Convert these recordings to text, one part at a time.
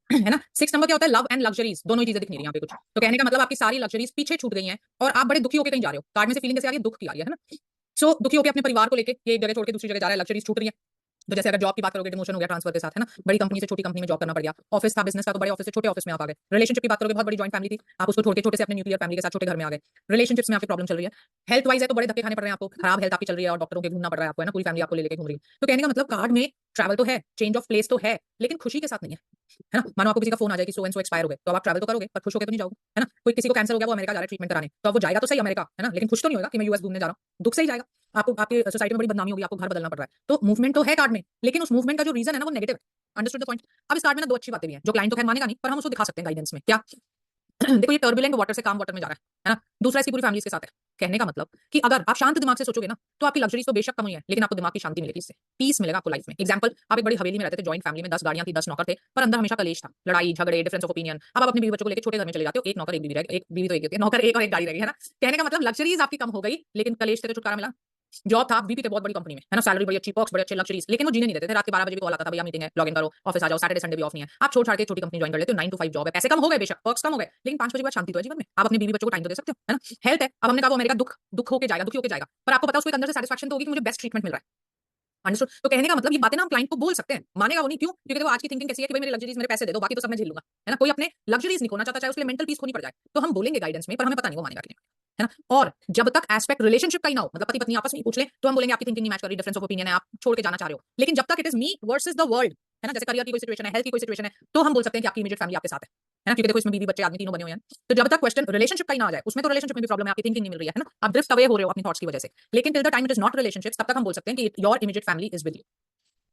है ना। 6 नंबर क्या होता है, लव एंड लग्जरीज, दोनों ही चीजें दिख नहीं रही यहाँ पे कुछ। तो कहने का मतलब आपकी सारी लग्जरीज पीछे छूट गई हैं और आप बड़े दुखी होकर कहीं जा रहे हो। कार्ड में से फीलिंग कैसे आ रही है, दुख की आ रही है ना। सो दुखी होकर अपने परिवार को लेके ये एक जगह छोड़ के दूसरी जगह जा रहा है, लग्जरीज छूट रही है। तो जैसे अगर जॉब की बात करोगे, डिमोशन हो गया ट्रांसफर के साथ, है ना, बड़ी कंपनी से छोटी कंपनी में जॉब करना पड़ गया, ऑफिस था बिजनेस का तो बड़े ऑफिस से छोटे ऑफिस में आप आ गए। रिलेशनशिप की बात करोगे, बहुत बड़ी जॉइंट फैमिली थी, आप उसको छोड़ के छोटे से अपने न्यूक्लियर फैमिली के साथ छोटे घर में आ गए। रिलेशनशिप्स में आपकी प्रॉब्लम चल रही है। हेल्थ वाइज है तो बड़े धक्के खाने पड़ रहे हैं आपको, खराब हेल्थ आपकी चल रही है और डॉक्टरों के घूमना पड़ रहा है आपको, है ना, पूरी फैमिली आपको लेके घूम रही है। तो कहने का मतलब कार्ड में ट्रैवल तो है, चेंज ऑफ प्लेस तो है, लेकिन खुशी के साथ नहीं है ना। मानो आपको किसी का फोन आ जाए कि सो एंड सो एक्सपायर हो गए, तो आप ट्रैवल तो करोगे पर खुश होकर तो नहीं जाओगे, है ना। कोई किसी को कैंसर हो गया, वो अमेरिका जा रहा है ट्रीटमेंट कराने, तो अब वो जाएगा तो सही अमेरिका, है ना, लेकिन खुश तो नहीं होगा कि मैं यूएस घूमने जा रहा हूँ, दुख से ही जाएगा। आपको आपकी सोसाइटी में बड़ी बदनामी होगी, आपको घर बदलना पड़ रहा है। तो मूवमेंट तो है कार्ड में, लेकिन उस मूवमेंट का जो रीजन है ना वो नेगेटिव है। Understood the point. अब इस कार्ड में ना दो अच्छी बातें भी हैं जो क्लाइंट तो खैर मानेगा नहीं, पर हम उसको दिखा सकते हैं गाइडेंस में। क्या? देखो ये टर्बुलेंट वाटर से काम वाटर में जा रहा है ना। दूसरा इसकी पूरी फैमिली के साथ है। कहने का मतलब कि अगर आप शांत दिमाग से सोचोगे ना, तो आपकी लग्जरीज तो बेशक कम हुई है, लेकिन आपको दिमाग की शांति मिलेगी, इससे पीस मिलेगा आपको लाइफ में। एग्जांपल, आप एक बड़ी हवेली में रहते थे, जॉइंट फैमिली में 10 गाड़ियां थी, 10 नौकर थे, पर अंदर हमेशा कलेश था, लड़ाई झगड़े, डिफरेंस ऑफ ओपिनियन। अब आप अपने बीवी बच्चों को लेकर छोटे घर में चले जाते हो, एक नौकर एक बीवी रह गई, एक बीवी तो एक ही होती है, नौकर एक और एक गाड़ी रह गई, है ना। कहने का मतलब लग्जरीज आपकी कम हो गई, लेकिन कलेश से तो छुटकारा मिला। जॉब था, आप वीपी थे बहुत बड़ी कंपनी में, है ना, सैलरी बड़ी अच्छी, पर्क्स बड़े अच्छे, लग्जरीज, लेकिन वो जीने नहीं देते थे। रात के 12 बजे भी कॉल आता था, भैया मीटिंग है, लॉग इन करो, ऑफिस आ जाओ, सैटरडे संडे भी ऑफ नहीं है। आप छोड़ छाड़ के छोटी कंपनी ज्वाइन कर लेते हो, 9 to 5 जॉब है, पैसे कम हो गए बेशक, पर्क्स कम हो गए, लेकिन 5 बजे के बाद शांति तो है जीवन में। आप अपने बीवी बच्चों को टाइम तो दे सकते हो, है ना। हेल्थ है, अब हमने कहा वो अमेरिका दुख दुख होके जाएगा, दुखी होके जाएगा, पर आपको पता है उसको एक अंदर से सेटिस्फैक्शन तो होगी कि मुझे बेस्ट ट्रीटमेंट मिल रहा है। अंडरस्टूड। तो कहने का मतलब ये बातें ना हम क्लाइंट को बोल सकते हैं, मानेगा वो नहीं, क्यों? क्योंकि देखो आज की थिंकिंग कैसी है कि भाई मेरे लग्जरीज मेरे पैसे दे दो, बाकी तो सब मैं झेल लूंगा, है ना। कोई अपने लग्जरीज नहीं खोना चाहता, चाहे उसके लिए मेंटल पीस खोनी पड़ जाए। तो हम बोलेंगे गाइडेंस में, पर हमें पता नहीं वो मानेगा कि नहीं, है ना। और जब तक एस्पेक्ट रिलेशनशिप का ही ना हो, मतलब पति पत्नी आपस में पूछ ले, तो हम बोलेंगे आपकी थिंकिंग नहीं मैच कर रही, डिफरेंस ऑफ ओपिनियन है, आप छोड़ के जाना चाह रहे हो। लेकिन जब तक it is me versus the world, है ना, जैसे करियर की कोई सिचुएशन है, हेल्थ की कोई सिचुएशन है, तो हम बोल सकते हैं कि आपकी इमीडिएट फैमिली आपके साथ है ना। क्योंकि देखो इसमें बीवी बच्चे आदमी तीनों बने हुए हैं। तो जब तक क्वेश्चन रिलेशनशिप का ही ना आ जाए, उसमें तो रिलेशनशिप में भी प्रॉब्लम है, आपकी थिंकिंग नहीं मिल रही है ना, आप ड्रिफ्ट अवे हो रहे हो अपनी थॉट्स की वजह से। लेकिन till the time it is not relationship, तब तक हम बोल सकते हैं कि your immediate family is with you.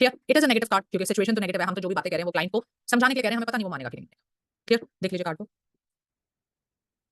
Clear? It is a negative card, क्योंकि सिचुएशन तो नेगेटिव है, हम तो जो भी बातें कह रहे हैं वो क्लाइंट को समझाने के लिए कह रहे हैं, हमें पता नहीं वो मानेगा कि नहीं। क्लियर? देख लीजिए कार्ड को।